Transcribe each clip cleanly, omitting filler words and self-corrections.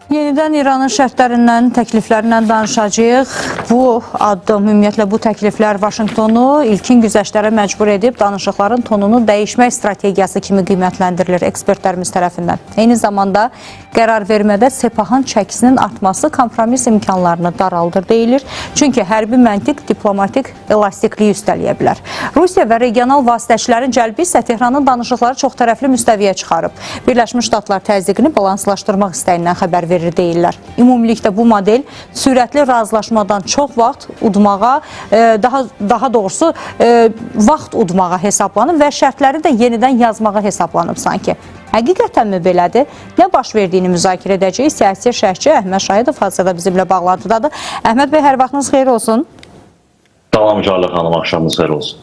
Yenidən İranın şərtlərindən, təkliflərindən danışacağıq. Bu addım, ümumiyyətlə bu təkliflər Vaşinqtonu ilkin güzəştlərə məcbur edib danışıqların tonunu dəyişmək strategiyası kimi qiymətləndirilir ekspertlərimiz tərəfindən. Eyni zamanda qərar vermədə Sepahın çəkisinin artması kompromis imkanlarını daraldır deyilir. Çünki hərbi məntiq diplomatik elastikliyi üstəliyə bilər. Rusiya və regional vasitəçilərin cəlbi isə Tehranın danışıqları çox tərəfli müstəviyə çıxarıb. Birləşmiş Ştatlar təzyiqini balanslaşdırmaq istəyindən xəbər verir deyirlər. Ümumilikdə bu model sürətli razılaşmadan çox vaxt udmağa, daha doğrusu vaxt udmağa hesablanıb və şərtləri də yenidən yazmağa hesablanıb sanki. Həqiqətənmi belədir? Nə baş verdiyini müzakirə edəcəyik. Siyasi şərhçi Əhməd Şahidov hazırda bizimlə bağlantıdadır. Əhməd bəy, hər vaxtınız xeyir olsun. Salam Cələ xanım, axşamınız xeyir olsun.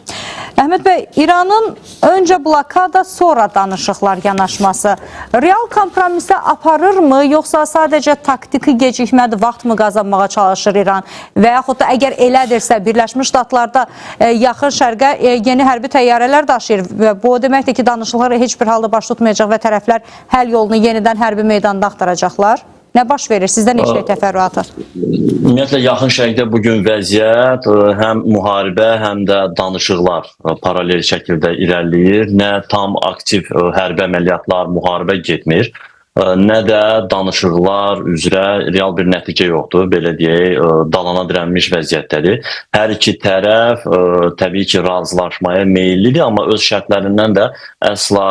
Əhməd bəy, İranın öncə blokada, sonra danışıqlar yanaşması real kompromisə aparırmı, yoxsa sadəcə taktiki gecikmədir, vaxt mı qazanmağa çalışır İran? Və yaxud da əgər elədirsə, Birləşmiş Ştatlarda yaxın şərqə yeni hərbi təyyarələr daşıyır və bu o deməkdir ki, danışıqlar heç bir halda baş tutmayacaq və tərəflər həll yolunu yenidən hərbi meydanda axtaracaqlar? Nə baş verir? Sizdən eşlək təfərrüatı? Ümumiyyətlə, yaxın şərqdə bugün vəziyyət həm müharibə, həm də danışıqlar paralel şəkildə irəliləyir. Nə tam aktiv hərbi əməliyyatlar, müharibə getmir, nə də danışıqlar üzrə real bir nəticə yoxdur. Belə deyək, dalana dirənmiş vəziyyətdədir. Hər iki tərəf təbii ki, razılaşmaya meyillidir, amma öz şərtlərindən də əsla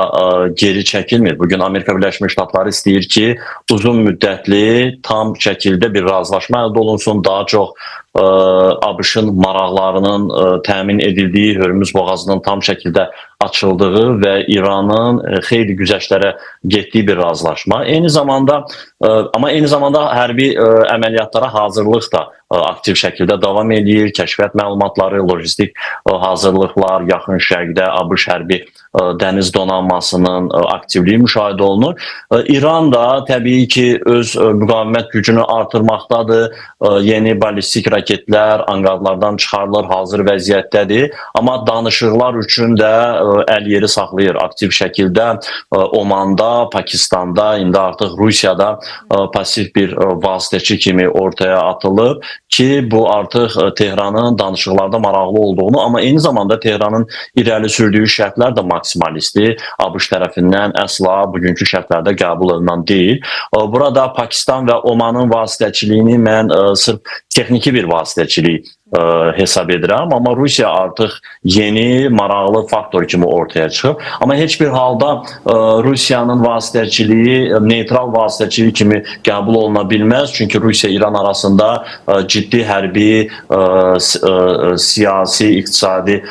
geri çəkilmir. Bugün Amerika Birləşmiş Ştatları istəyir ki, uzun müddətli, tam şəkildə bir razılaşma əldə olunsun, daha çox ABŞ-ın maraqlarının təmin edildiyi, Hörmüz boğazının tam şəkildə açıldığı və İranın xeyli güzəştlərə getdiyi bir razılaşma. Eyni zamanda hərbi əməliyyatlara hazırlıq da aktiv şəkildə davam edir. Kəşfiyyat məlumatları, lojistik hazırlıqlar, yaxın şərqdə ABŞ hərbi dəniz donanmasının aktivliyi müşahidə olunur. İran da təbii ki, öz müqavimət gücünü artırmaqdadır. Yeni ballistik raketlər anqarlardan çıxarılır, hazır vəziyyətdədir. Amma danışıqlar üçün də əl yeri saxlayır aktiv şəkildə. Omanda, Pakistanda, indi artıq Rusiyada pasiv bir vasitəçi kimi ortaya atılıb ki, bu artıq Tehranın danışıqlarda maraqlı olduğunu, amma eyni zamanda Tehranın irəli sürdüyü şərtlər də maksimalistdir. ABŞ tərəfindən əsla bugünkü şərtlərdə qəbul olunan deyil. Burada Pakistan və Omanın vasitəçiliyini mən sırf texniki bir vasitəçilik hesab edirəm, amma Rusiya artıq yeni maraqlı faktor kimi ortaya çıxıb. Amma heç bir halda Rusiyanın vasitəçiliyi neytral vasitəçilik kimi qəbul oluna bilməz. Çünki Rusiya-İran arasında ciddi hərbi, siyasi, iqtisadi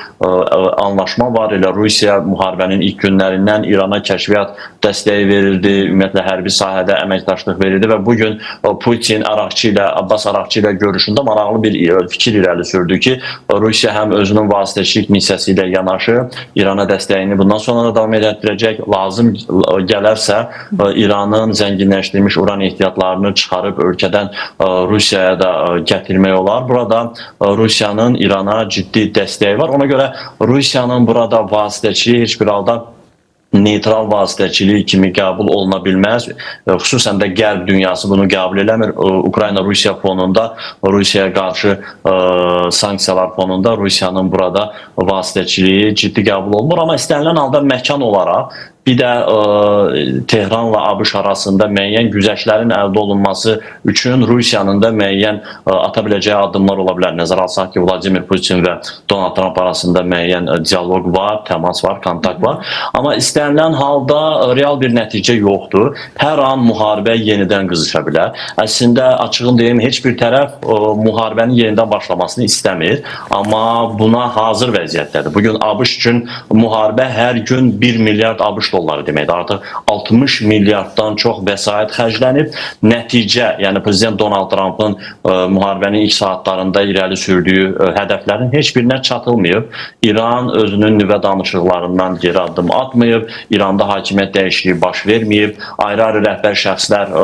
anlaşma var. Elə Rusiya müharibənin ilk günlərindən İrana kəşfiyyat dəstəyi verildi, ümumiyyətlə hərbi sahədə əməkdaşlıq verildi və bugün Putin Abbas Araqçı ilə görüşündə maraqlı bir fikir irəli sürdü ki, Rusiya həm özünün vasitəçilik missiyası ilə yanaşı İrana dəstəyini bundan sonra da davam etdirəcək. Lazım gələrsə İranın zənginləşdirilmiş uran ehtiyatlarını çıxarıb ölkədən Rusiyaya da gətirmək olar. Burada Rusiyanın İrana ciddi dəstəyi var. Ona görə Rusiyanın burada vasitəçiliyi heç bir halda neytral vasitəçilik kimi qəbul oluna bilməz. Xüsusən də Qərb dünyası bunu qəbul eləmir. Ukrayna-Rusiya fonunda, Rusiyaya qarşı sanksiyalar fonunda Rusiyanın burada vasitəçiliyi ciddi qəbul olunur. Amma istənilən halda məkan olaraq bir də Tehranla ABŞ arasında müəyyən güzəştlərin əldə olunması üçün Rusiyanın da müəyyən ata biləcəyi addımlar ola bilər. Nəzərə alsaq ki, Vladimir Putin və Donald Trump arasında müəyyən diyaloq var, təmas var, kontakt var. Amma istənilən halda real bir nəticə yoxdur. Hər an müharibə yenidən qızışa bilər. Əslində, açığın deyim, heç bir tərəf müharibənin yenidən başlamasını istəmir. Amma buna hazır vəziyyətdədir. Bugün ABŞ üçün müharibə hər gün 1 milyard ABŞ dolları deməkdir. Artıq 60 milyarddan çox vəsait xərclənib. Nəticə, yəni Prezident Donald Trump'ın müharibənin ilk saatlarında irəli sürdüyü hədəflərin heç birinə çatılmayıb. İran özünün nüvə danışıqlarından geri addım atmayıb. İranda hakimiyyət dəyişikliyi baş verməyib. Ayrı-ayrı rəhbər şəxslər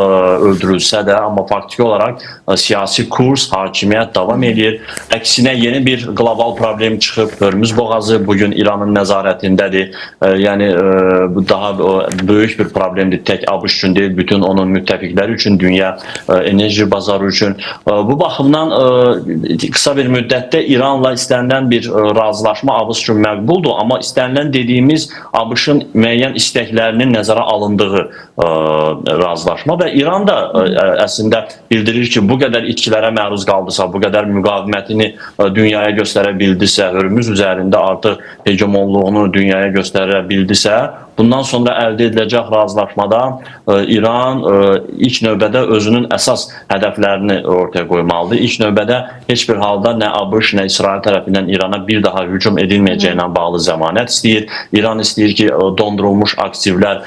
öldürülsə də, amma faktiki olaraq siyasi kurs, hakimiyyət davam edir. Əksinə yeni bir qlobal problem çıxıb. Hörmüz boğazı bugün İranın nəzarətindədir. Yəni daha böyük bir problemdir. Tək ABŞ üçün deyil, bütün onun müttəfiqləri üçün, dünya enerji bazarı üçün. Bu baxımdan qısa bir müddətdə İranla istənilən bir razılaşma ABŞ üçün məqbuldur, amma istənilən dediyimiz ABŞ-ın müəyyən istəklərinin nəzərə alındığı razılaşma və İran da əslində bildirir ki, bu qədər itkilərə məruz qaldısa, bu qədər müqavimətini dünyaya göstərə bildisə, Hörmüz üzərində artıq hegemonluğunu dünyaya göstərə bildisə, bundan sonra əldə ediləcək razılaşmada İran ilk növbədə özünün əsas hədəflərini ortaya qoymalıdır. İlk növbədə heç bir halda nə ABŞ, nə İsrail tərəfindən İrana bir daha hücum edilməyəcəyinə bağlı zəmanət istəyir. İran istəyir ki, dondurulmuş aktivlər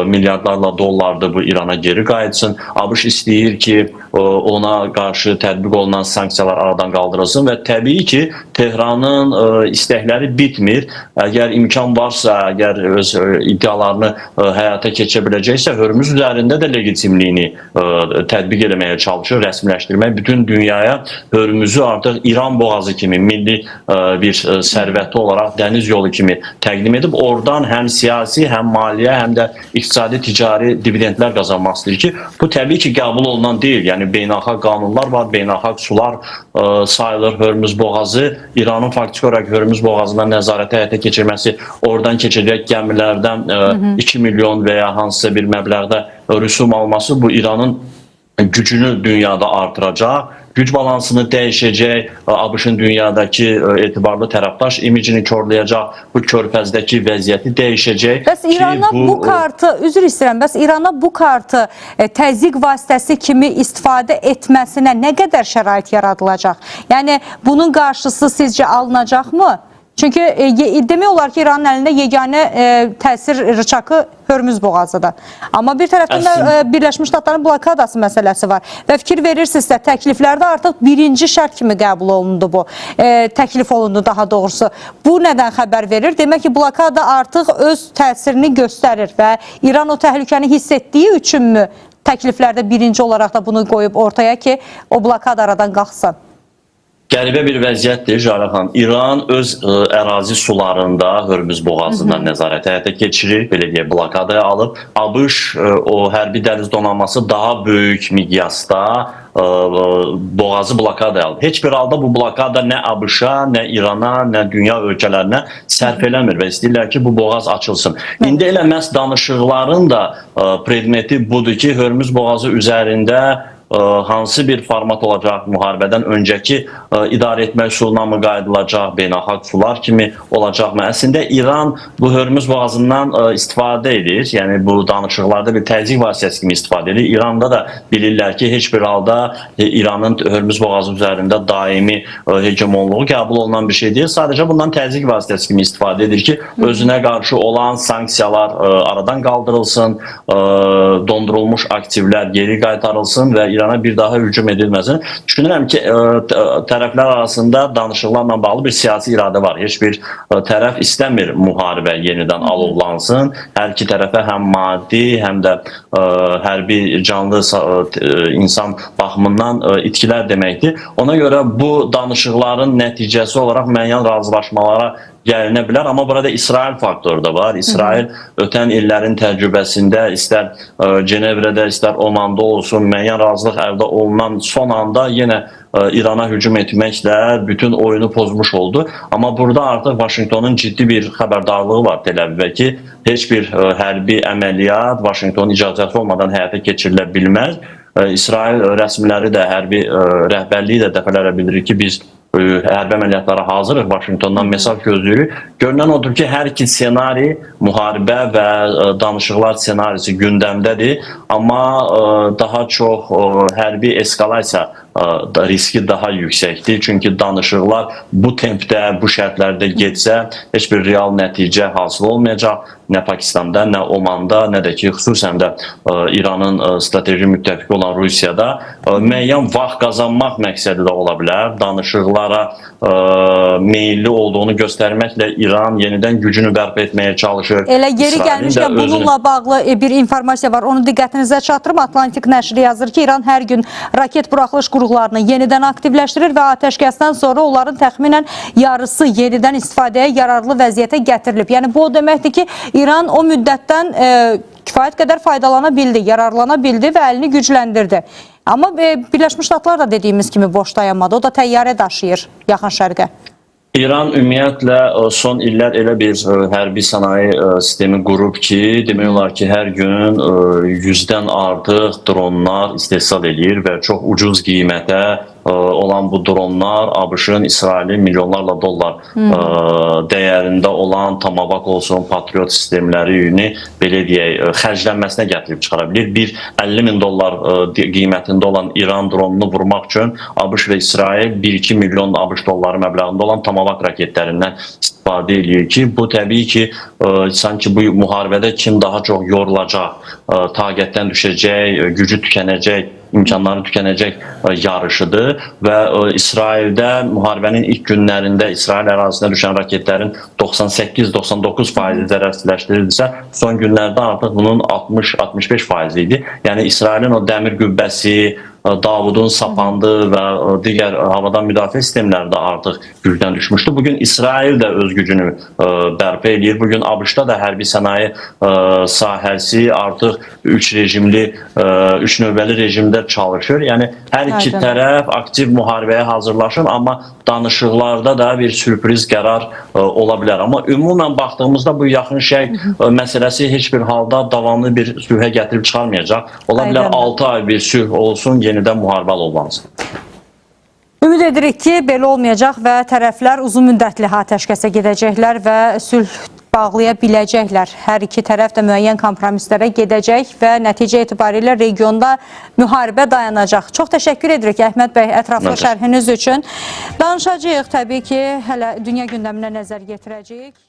milyardlarla dollardır bu İrana geri qayıtsın. ABŞ istəyir ki, ona qarşı tətbiq olunan sanksiyalar aradan qaldırılsın və təbii ki, Tehranın istəkləri bitmir. Əgər imkan varsa, əgər öz iddialarını həyata keçə biləcəksə, Hörmüz üzərində də legitimliyini tətbiq eləməyə çalışır, rəsmiləşdirmək. Bütün dünyaya Hörmüzü artıq İran boğazı kimi milli bir sərvəti olaraq dəniz yolu kimi təqdim edib, oradan həm siyasi, həm maliyyə, həm də iqtisadi, ticari dividendlər qazanmaq istəyir ki, bu təbii ki, qəbul olunan deyil. Yəni, beynəlxalq qanunlar var, beynəlxalq sular sayılır Hörmüz boğazı. İranın faktik olaraq Hörmüz boğazından nəzarəti həyata keçirməsi, oradan keçəcək gəmilərdən 2 milyon və ya hansısa bir məbləğdə rüsum alması bu İranın gücünü dünyada artıracaq, güc balansını dəyişəcək, ABŞ-ın dünyadakı etibarlı tərəfdaş imicini korlayacaq, bu körfəzdəki vəziyyəti dəyişəcək. Bəs İrana bu kartı, üzr istəyirəm, bəs İrana bu kartı təzyiq vasitəsi kimi istifadə etməsinə nə qədər şərait yaradılacaq? Yəni, bunun qarşısı sizcə alınacaqmı? Çünki demək olar ki, İranın əlində yeganə təsir rıçakı Hörmüz boğazıdır. Amma bir tərəfdən də Birləşmiş Ştatların blokadası məsələsi var. Və fikir verirsinizsə, təkliflərdə artıq birinci şərt kimi qəbul olundu bu. Təklif olundu daha doğrusu. Bu nədən xəbər verir? Demək ki, blokada artıq öz təsirini göstərir və İran o təhlükəni hiss etdiyi üçünmü təkliflərdə birinci olaraq da bunu qoyub ortaya ki, o blokada aradan qalxsın? Qəribə bir vəziyyətdir Jalə xanım. İran öz ərazi sularında Hörmüz boğazından nəzarət həyata keçirir, belə deyək, blokadaya alıb. ABŞ o hərbi dəniz donanması daha böyük miqyasda boğazı blokadaya alıb. Heç bir halda bu blokada nə ABŞ-a, nə İrana, nə dünya ölkələrinə sərf eləmir və istəyirlər ki, bu boğaz açılsın. İndi elə məhz danışıqların da predmeti budur ki, Hörmüz boğazı üzərində hansı bir format olacaq, müharibədən öncəki idarə etmə üsuluna mı qayıdılacaq, beynəlxalq sular kimi olacaqmı? Əslində İran bu Hörmüz boğazından istifadə edir, yəni bu danışıqlarda bir təzyiq vasitəsi kimi istifadə edir. İranda da bilirlər ki, heç bir halda İranın Hörmüz boğazı üzərində daimi hegemonluğu qəbul olunan bir şey deyil. Sadəcə bundan təzyiq vasitəsi kimi istifadə edir ki, özünə qarşı olan sanksiyalar aradan qaldırılsın, dondurulmuş aktivlər geri qaytarılsın və İrana bir daha hücum edilməsin. Düşünürəm ki, tərəflər arasında danışıqlarla bağlı bir siyasi iradə var. Heç bir tərəf istəmir müharibə yenidən alovlansın. Hər iki tərəfə həm maddi, həm də hərbi canlı insan baxımından itkilər deməkdir. Ona görə bu danışıqların nəticəsi olaraq müəyyən razılaşmalara gəlinə bilər, amma burada İsrail faktoru da var. İsrail ötən illərin təcrübəsində istər Cenevrədə, istər Omanda olsun, müəyyən razılıq əldə olunan son anda yenə İrana hücum etməklə bütün oyunu pozmuş oldu. Amma burada artıq Vaşinqtonun ciddi bir xəbərdarlığı var Tel-Əvivə ki, heç bir hərbi əməliyyat Vaşinqtonun icazəsi olmadan həyata keçirilə bilməz. İsrail rəsmiləri də, hərbi rəhbərliyi də dəfələrlə bildirir ki, biz hərbi əməliyyatlara hazırıq, Vaşinqtondan mesaj gözləyirik. Görünən odur ki, hər iki ssenari, müharibə və danışıqlar ssenarisi gündəmdədir, amma daha çox hərbi eskalasiya riski daha yüksəkdir. Çünki danışıqlar bu tempdə, bu şərtlərdə getsə, heç bir real nəticə hasil olmayacaq. Nə Pakistanda, nə Omanda, nə də ki, xüsusən də İranın strateji müttəfiqi olan Rusiyada müəyyən vaxt qazanmaq məqsədi də ola bilər. Danışıqlara meyilli olduğunu göstərməklə İran yenidən gücünü bərpa etməyə çalışır. Elə geri gəlmişkən bununla bağlı bir informasiya var. Onu diqqətinizə çatdırım. Atlantik nəşri yazır ki, İran hər gün raket buraxılış qurğularını yenidən aktivləşdirir və atəşkəsdən sonra onların təxminən yarısı yenidən istifadəyə yararlı vəziyyətə gətirilib. Yəni bu o deməkdir ki, İran o müddətdən kifayət qədər faydalana bildi, yararlana bildi və əlini gücləndirdi. Amma Birləşmiş Ştatlar da dediyimiz kimi boş dayanmadı. O da təyyarə daşıyır Yaxın Şərqə. İran ümumiyyətlə son illər elə bir hərbi sənaye sistemi qurub ki, demək olar ki, hər gün 100-dən artıq dronlar istehsal edir və çox ucuz qiymətə olan bu dronlar ABŞ-ın, İsrailin milyonlarla dollar dəyərində olan Tomahawk olsun, Patriot sistemlərini belə deyək, xərclənməsinə gətirib çıxara bilir. Bir 50 min dollar qiymətində olan İran dronunu vurmaq üçün ABŞ və İsrail 1-2 milyon ABŞ dolları məbləğində olan Tomahawk raketlərindən istifadə edir ki, bu təbii ki, sanki bu müharibədə kim daha çox yorulacaq, taqətdən düşəcək, gücü tükənəcək, imkanları tükənəcək yarışıdır və İsraildə müharibənin ilk günlərində İsrail ərazisinə düşən raketlərin 98-99% zərərsizləşdirildisə, son günlərdə artıq bunun 60-65% idi. Yəni İsrailin o dəmir qübbəsi, Davudun sapandı və digər havadan müdafiə sistemləri də artıq gücdən düşmüşdü. Bugün İsrail də öz gücünü bərpa edir. Bugün ABŞ-da da hərbi sənaye sahəsi artıq 3 növbəli rejimdə çalışır. Yəni hər iki tərəf aktiv müharibəyə hazırlaşır, amma danışıqlarda da bir sürpriz qərar ola bilər. Amma ümumən baxdığımızda bu Yaxın Şərq məsələsi heç bir halda davamlı bir sülhə gətirib çıxarmayacaq. Ola bilər 6 ay bir sülh olsun, yenidən müharibə olmansın. Ümid edirik ki, belə olmayacaq və tərəflər uzun müddətli atəşkəsə gedəcəklər və sülh bağlaya biləcəklər. Hər iki tərəf də müəyyən kompromislərə gedəcək və nəticə etibarilə regionda müharibə dayanacaq. Çox təşəkkür edirik Əhməd bəy ətraflı şərhiniz üçün. Danışacağıq təbii ki, hələ dünya gündəminə nəzər yetirəcəyik.